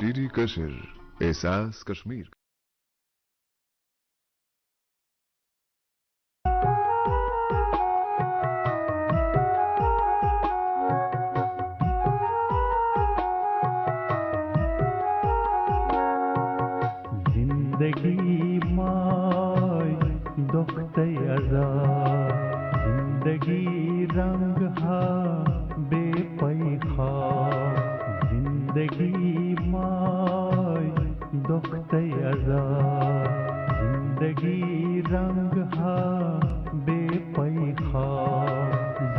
DD Kashmir, Ehsaas Kashmir. जिंदगी my दोखते अज़ा जिंदगी रंग हा बेपैखा जिंदगी माय दोखते अज़ा जिंदगी रंग हा बेपैखा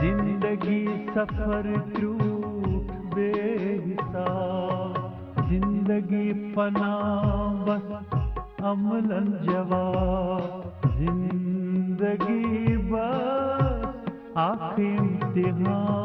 जिंदगी सफर टूट बेहिसाब जिंदगी फना बस अमलन जवाब जिंदगी बस आखिरी इम्तिहान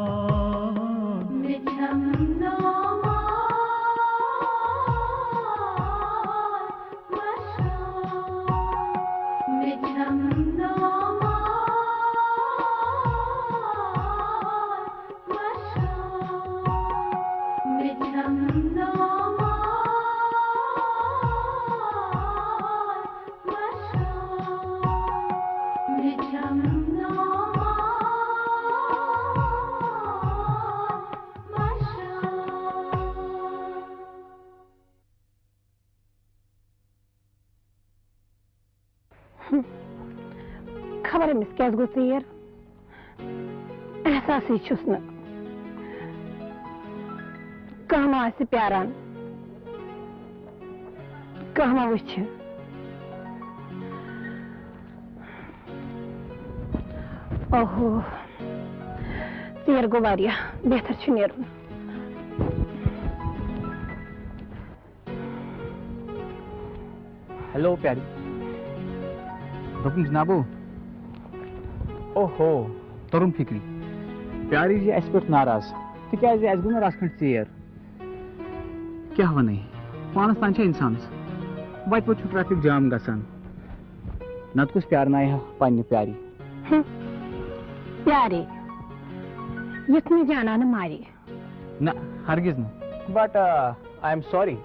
खबर अमिस क्या गो तीर एहसास कहमा प्यारान कहमा वो ओहो तीर गो वारिया बेहतर नेरुन हेलो प्यारी दोपन जनाबो ओहो तरुण फिक्री प्यारी जी अस पे नाराज तिकाज अस गो रात खंड चेर क्या वन पानस तान इंसान वत वो ट्रैफिक जाम गसान नत कुछ प्यार नाय पन्ने प्यारी प्यारे युथ में जाना न मारी न हरगिज न but I am sorry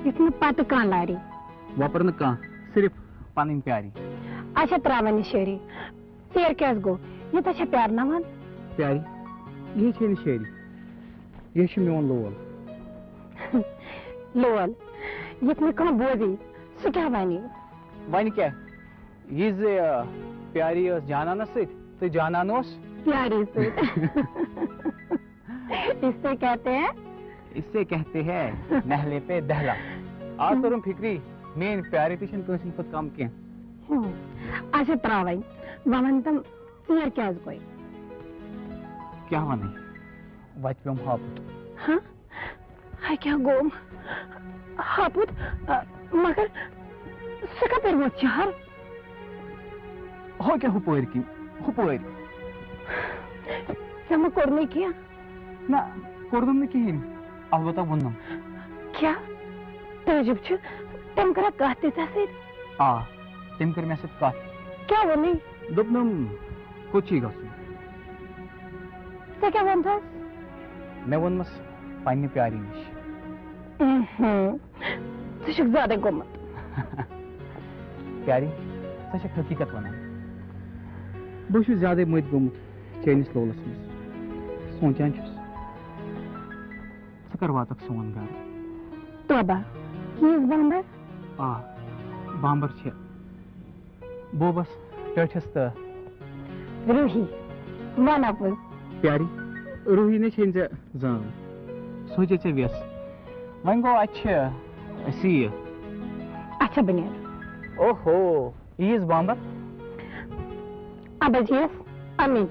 youth में पत कान लारी वपर न का सिर्फ पन प्यारी अच्छा त्रावन शेरी तेर क्या गो ये तो प्यार न वन प्यारी ये शेरी ये मोन लोल लोल युथ में कह बोजी सह क्या वनी वन क्या ये प्यारी जानान तो जानान प्यारी से इससे कहते हैं नहले पे दहला आज तरुण फिक्री मेन प्यारी ती खुद कम क्या अच्छा त्रावन वन तम तेर क्या गई क्या वन वत पेम हापुत हाँ हाय क्या गोम हापुत मगर सह कपर वो चार हो क्या हुपोर की हुपोर सम कोरने किया ना कोरदम ने कहीं अलबत्ता वनम क्या तजुब छ तम करा कहते से आ तम कर मे सत कत क्या वनी दोपनम कोची गसु से क्या वनथस मे वनमस पन्ने प्यारी निश सह ज्यादा गोमत प्यारी सह हकीकत वन बहुत ज्यादा मत गोमुत चैनिस लोलस मज सोचान स कर वातक सोन घर तोबा बांबर आ बांबर बोबस टठस तो रूही वन अपुज प्यारी रूही ने जान सोचे चे व्यस वन गो अच्छा अच्छा बनिया ओहो यीज बांबर अब जीस अमी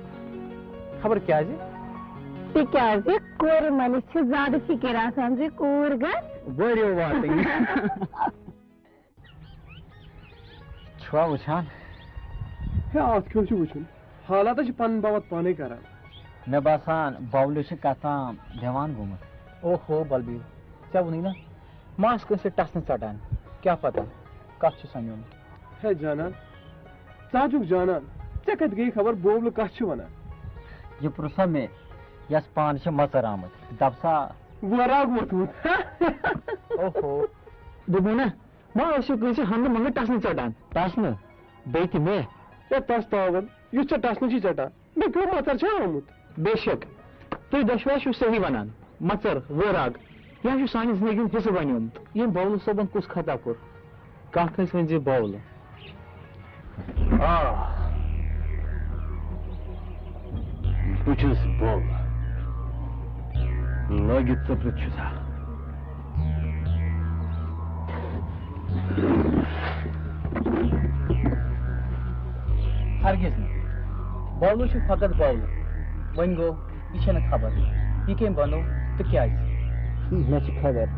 खबर क्या जी तिकाज कोर मनिस ज्यादा फिक्र आसान से कोर गस बड़ो बात छुआ वुचान अत क्यों वुचन हालात पन बाबत पाने कर मे बसान बावलू कथाम देवान गोमुत ओहो बलबीर ऐ वुन ना मास कंस टसन चटान क्या पता कत समझोमुत है जानन साजुक जानन ऐ कत गई खबर बोबल कत वन ये पुरसा में यस पान मचर आमत दबसा वराग वोतमुत ओहो दोबना मा ऐसे कैसे हम मंगे टसने चटान टसने बेति में ये तस तावन यु छ टसने छी चटा मैं क्यों मचर छ आमुत बेशक तुम दशवाश सही वनान मचर वराग यह सानी जिंदगी हिस्स बनियोमुत यह बाउल सोबन कुछ खता कोर कस वन बाउल बुझस बाउल लगित सप्रित छुसा हरगिज बाउल फकत बाउल वन गो यह खबर यह कम बनो तो क्या मे खबर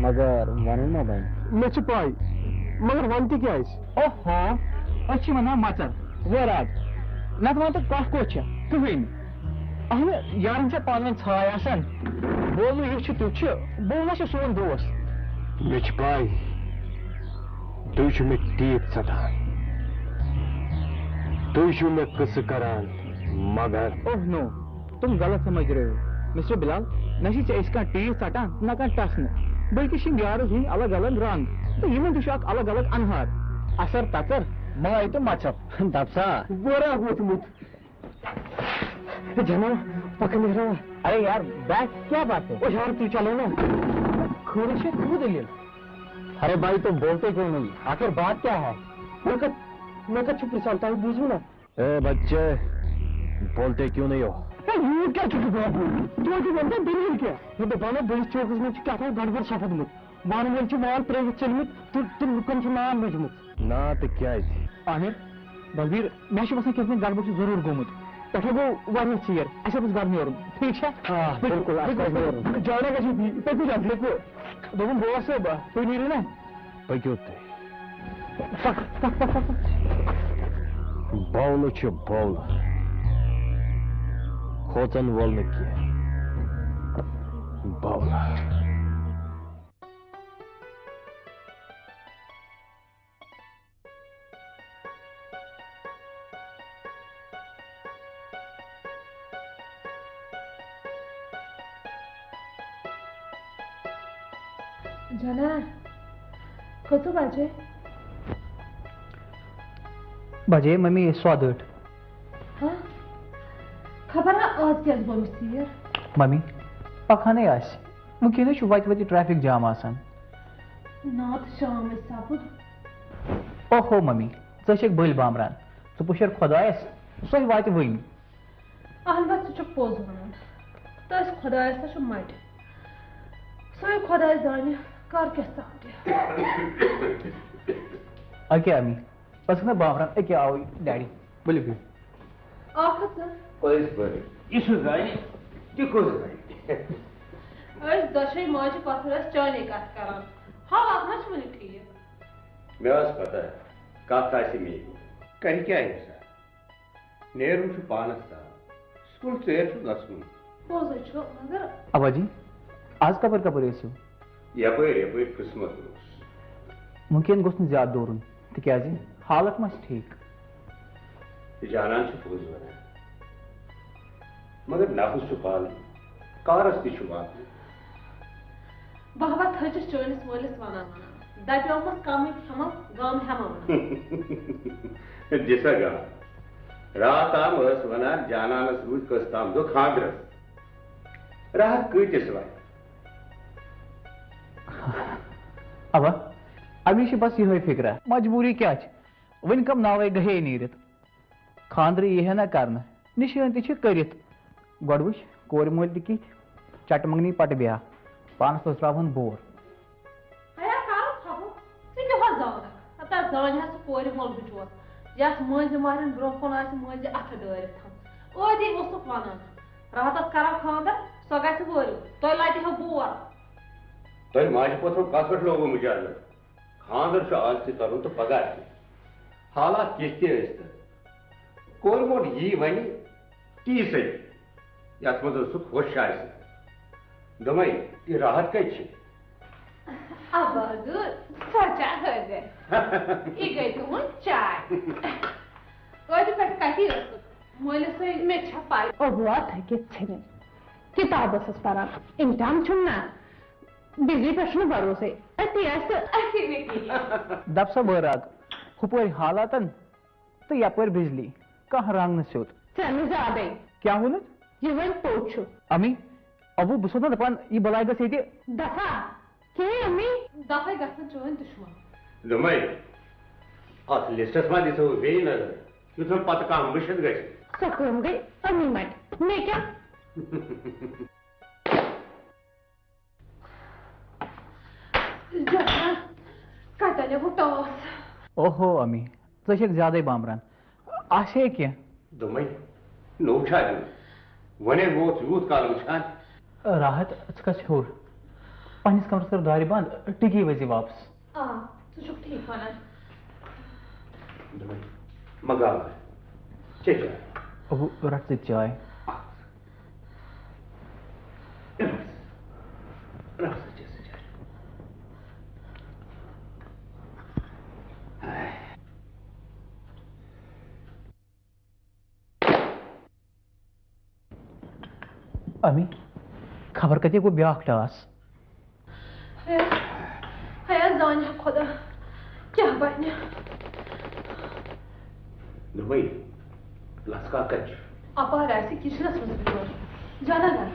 मगर वन ना बन मे पाई मगर वन त क्या ओहो अच्छी वना मचर वराग नत वन तो कह को कहें अहम यारन पान वन छाय आसान बोल यु तुछ बोलना सोन दोस्त मे पाई तुम मे टीप सटान तुम मे कस करान मगर ओह नो तुम गलत समझ रहे हो मिस्टर बिलाल नशी इसका टीप सटान न कह टसने बल्कि यार हंद अलग अलग रंग तो इन अलग अलग अनहार असर तचर माय तो मचप दपसा बोरा वोतमुत जना पकड़ रहा अरे यार बैग क्या बात है? ओ यार तू चलो ना खोले से क्यों दलील? अरे भाई तुम बोलते क्यों नहीं? आखिर बात क्या है? मैं चुप चलता हूँ बुझू ना। ए बच्चे बोलते क्यों नहीं हो? ये क्या चुप तू जो बनता दलील क्या? ये बताना पुलिस चौक में क्या था गड़बड़ शपथ में वन वो माल प्रेस चलमुत तुम लुकन नाम भेजमुत ना तो क्या आमिर बलबीर मे बसान कितने गड़बड़ जरूर गोमुत पे गो वारिया चीर अस घर न्योर ठीक है बिल्कुल जाने का दोपन बस तुम नीरू ना पक्यो बाउल बाउल खोचन वोल बाउल जना कतो बजे बजे मम्मी स्वादट हाँ खबर आज क्या बोलती मम्मी पखाने आस वह वत वत ट्रैफिक जाम आसान नात शाम सपुद ओहो मम्मी क बल बामरान च पुशर खुदायस सह वात वन अलबत् च पोज वन तस खुदायस मट सह खुदाय जान कर क्या अके अमी बस ना बामरान अके आओ डैडी बोलो भी दशे माज पथर चाने कत कर हालात मा वन ठीक मे पता कत मे कर क्या नेर पानस तक स्कूल चेर गन पोज मगर अबा जी आज कपर कपर यपर यपर किस्मत मुमकिन गोस ज्यादा दौरन तिकाज हालत मा ठीक जानान पोज वन मगर नफस पाल कारस तान बहवा थजिस चोनिस मोलिस वनान दप्योमस कम खेम गम हेम दिसा गा रात आम वनान जानानस रूज कस ताम दो खादरस रात कतिस वन अब अमी बस ये फिक्र मजबूरी क्या वन कम नावे गहे नीरित खानद्र यह ना कर निशान तरित गोड़ वुच कोर मोल कि चट मंगनी पट ब्याह पानस त्रावन बोर कोर मोल बिचोर यस मज मारन ब्रो कुन मज अथ दारित ओदी वन रात कर खानदर सो गि वोर तुम लटो बोर तुम माज पोथो कत पे लोगो मुजाज खानदर आज कर तो पगह हालात किस कोर मोल यी वन ती सही यथ मज सह खुश दोमे यह राहत कत गई तुम चाय पे मोलिस मे पाई थकित किताब पान इम्तहान ना बिजली पे भरोसे दप सा बरात हुपर हालातन तो यपर बिजली कह रंग स्योत चल ज्यादा क्या वोन ये वन पोछ अमी अबू बस ना दपान ये बलाय गस ये दफा के अम्मी दफा गसन चोन दुश्मन दोमे अत लिस्टस मा दिसो वे नजर युथ पत काम वशित गई सकम गई अम्मी मत मैं क्या जाना कटने वो टॉस ओहो अमी तो ज्यादा बामरान आशे क्या दोमे नो छाजू वने वो यूथ काल वुछान राहत कस छोर पन्निस कमरस कर दारी बंद टिकी वजी वापस आ तू शुक ठीक वनान दोमे मगा चेचा अबू रट से चाय अमी खबर कते को ब्याह टास हया जान खुदा क्या बने दोमे लस्का कच अपा ऐसे किसी न समझ लो जाना ना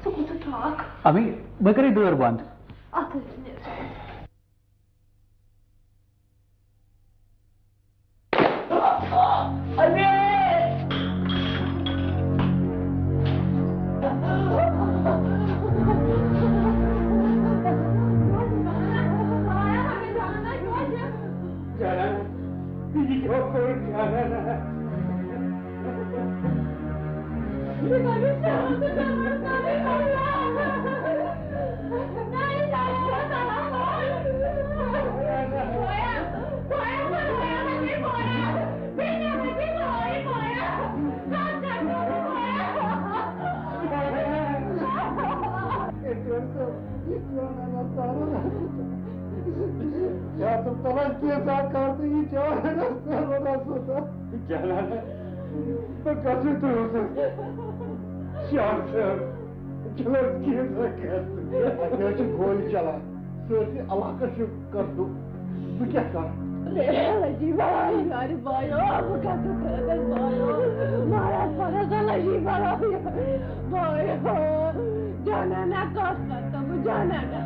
तो कुछ ठाक अमी बकरी दूर बंद आते ने गोली चला अल्लाह का शुक्र कर दो तू क्या कर जाना ना जाना ना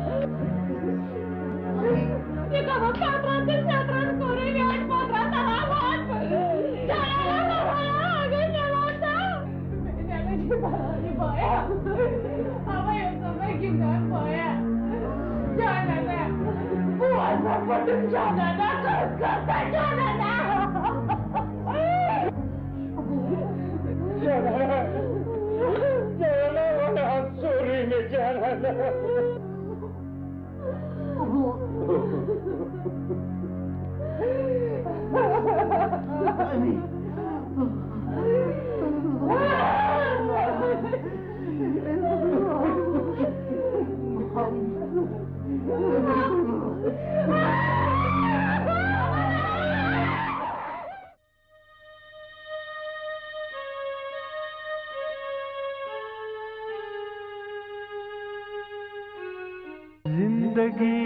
जिंदगी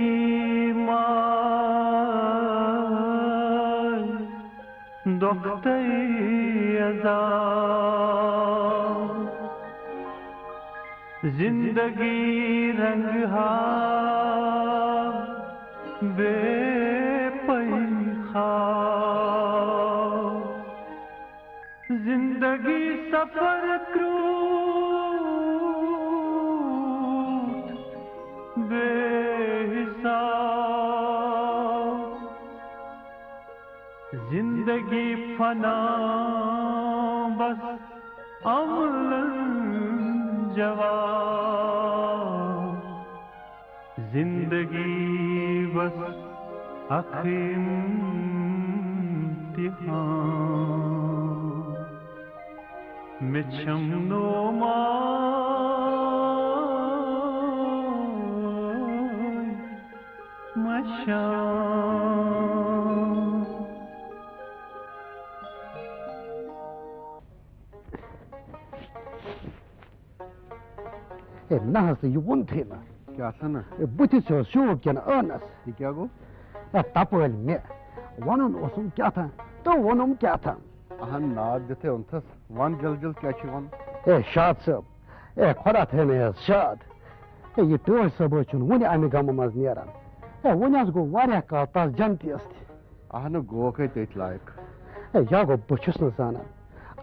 माल दोख्तई जिंदगी रंग बेपैखा जिंदगी सफर क्रूर बेहिसाब जिंदगी फना बस अमलन जवाब जिंदगी बस इम्तिहान मिछम नोमा मशा ना हंस ये वन थे ना क्या सना बुत शूट किन अनस ये क्या गो तपल मे वन क्या था तो वोनुम क्या था अहन नाद दिते उनथस वन जल जल क्या छी वन ए शाद साहब ए खुदा थे शाद ये टोल सब वन अमे गम मज नेरान वन गो वारिया काल तस जनती अहन गो कत लायक या गो बहुस न जाना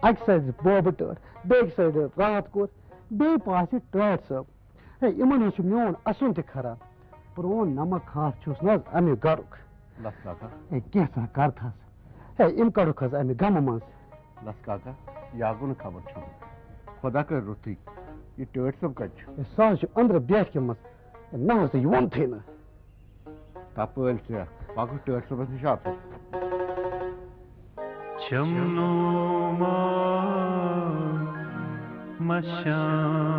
अक साइड बोब टोर बेक साइड राहत कोर बे पास टोट सब इमन मोन असन त खराब प्रोन नमक खास छुस न अमे गरुक लस काका कैसा कर थस इम कड़ुक अमे गम मज लस काका यागुन खबर छ खुदा कर रुती ये टोट सब कच सह अंदर बेठ के मस न वन थे न तपल से पाकु टोट सब निशात चमनो मशां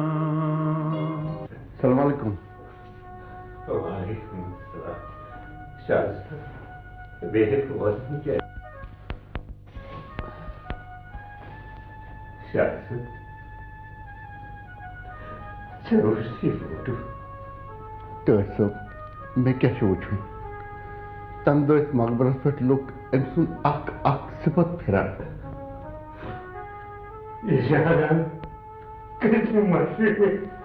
अस्सलाम वालेकुम वालेकुम सलाम शायद बेहद वजन क्या शायद जरूर सी फोटो टोट सब मैं क्या वुचु तंदोस मकबरस पे लुक अमसुन अख सिफत फिरान इशारान कितनी मशहूर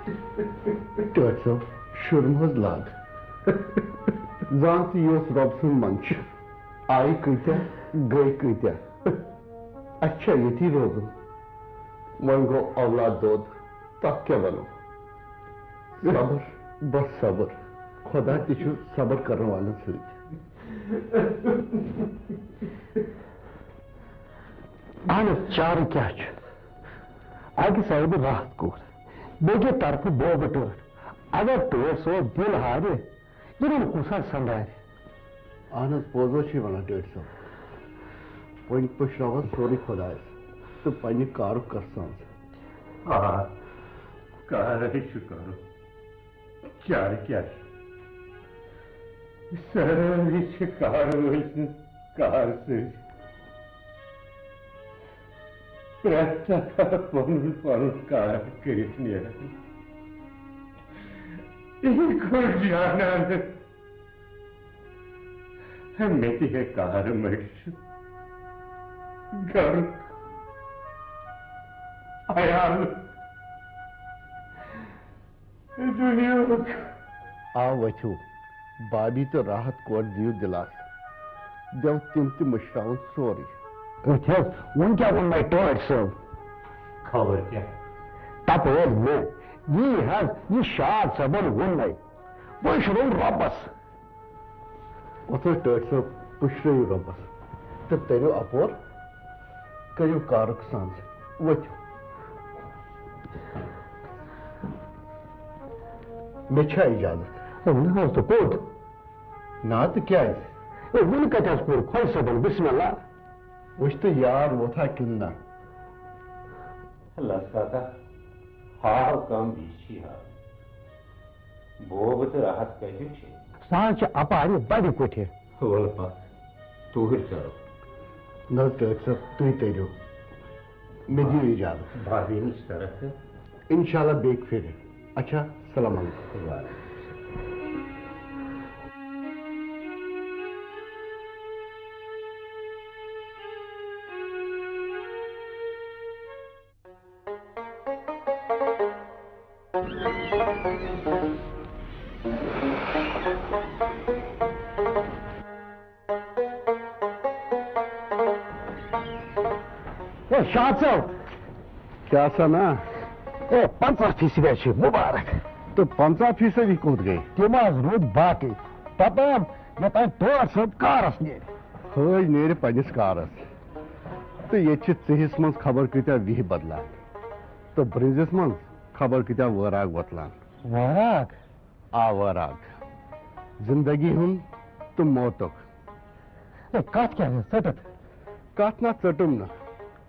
टोट सब शुरम हज लाग जानती योस रब सुन मंच आई कत्या गई कत्या अच्छा यथी रोजन वन गो औलाद दोद तक क्या बनो सबर बस सबर खुदा तिशु सबर करने वाले से अन चार क्या अग साइड राहत कोर बेगे तरफ बोब टोर अगर टोर सो दिल हारे इन कुसा संदार अहन पोजो वन टोट सब वन पुशराव सोरी खुदायस तो पन्ने कार कर कार करो चार क्या सारी कार कार से पन कार कर जाना मे कार मर घर आयाल दुनिया आ वथु बाबी तो राहत कोट दियो दिलास देव तिम ति मुश्राउन सोरी वन क्या वन माय टोट सब खबर क्या तप में ये शाद सबन वन माय पुशरो रबस ओतो टोट सब पुशरो रबस तो तेरो अपोर कयो कारक सांस वथु मे छा इजाजत वन तो कोट ना तो क्या है वन कतस कोर खोल सबन बिस्मिल्लाह वश तो यार वो था किन्ना लसाता हाल कम बीची हाल बोब तो राहत कहियो छे सांच अपारी बड़ी कोठे बोल पा तू ही चलो न टोट सब तू ही तेरो मैं दियो इजाजत भाभी इस तरह से इंशाल्लाह बेक फिर अच्छा सलाम अलैकुम शाद साहब क्या सना 50% मुबारक तो 50% ही कूद गए तम रूद बाकी तमाम मे तान टोट सब कारस ने हज नेर पन्निस कारस तो ये चिहिस मज खबर कत्या वह बदलान तो ब्रिंजिस मज खबर कत्या वराग वतलान वराग आ वराग जिंदगी हुन तो मौतुक कत क्या सटत कत ना चटुम न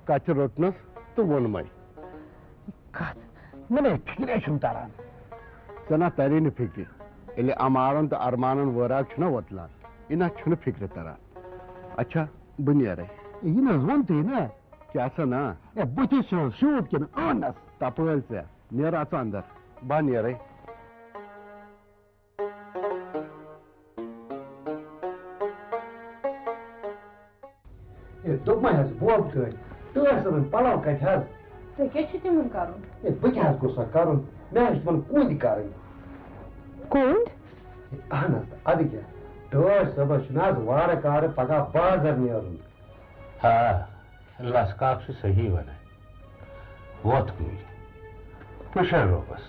कच रोटनस तो वोनमय कत मैंने फिक्रे तारान चना तरी न फिक्र ये अमारन तो अरमानन वराग छुना वतलान इना छुन फिक्र तरान अच्छा बुनियारे इन वन ना क्या सना बुत शूट किन अनस तपल से नेर अंदर बा नेरे दोपमा हज बोब टोर सबन पलाव कत हज ژےٚ کیٛاہ چھُ تِمن کرُن बह क्या गोस कर मे तुम कूद कर कूद अहन अद क्या टोर सबस वार कार पगह बाजार नेरुन हाँ लसकाक सही वन वोत कूद पुशर रोबस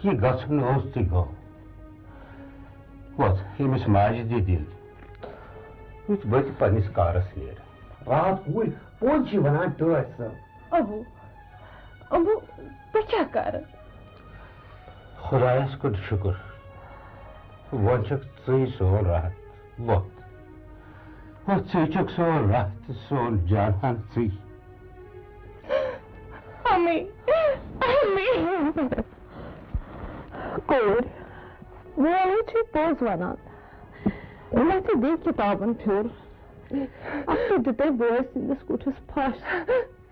यह गन गो वोत यमिस माज दी दिल युथ बत पन्निस कारस नेर रात कूद पोज वन टोर सब अबू अबू बह क्या कर खुदायस कुन शुक्र वन ची सोन राहत वक्त च सोन राहत सोन जान ची हमें कोर वो पोज वन मे दे किताबन फिर अत दिते बोय सिंदस कुठस फस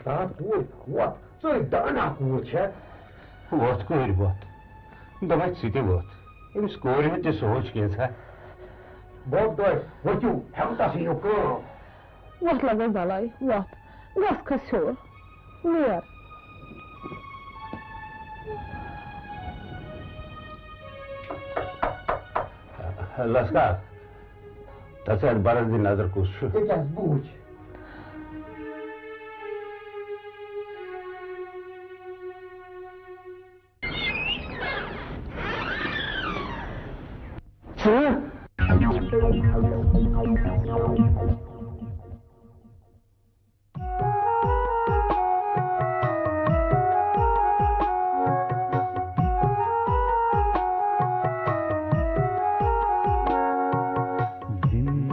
रात कूद वोत चोर दाना कूद वोत कूद वोत दम सह वोत अमिस कोर ते सोच कैसा बोब दो वो हेमता से वत लगे बलाई वत गस खस हर नेर लसका तस बरस दिन नजर कुछ बूझ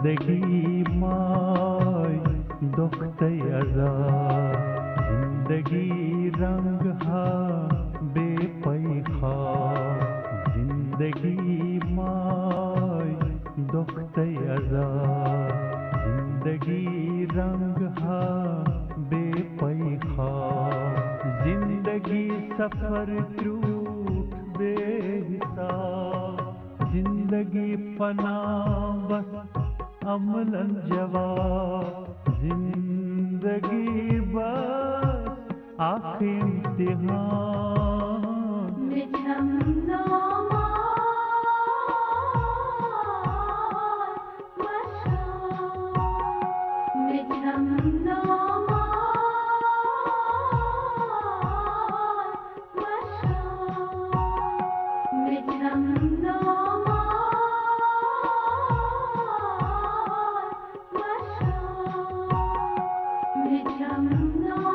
जिंदगी माय दोखते अजा जिंदगी रंग हा बेपैखा जिंदगी माय दोखते अजा जिंदगी रंग हा बेपैखा जिंदगी सफर टूट बेहिसाब जिंदगी फना बस अमलन जवाब जिंदगी बस आखिर इम्तिहान No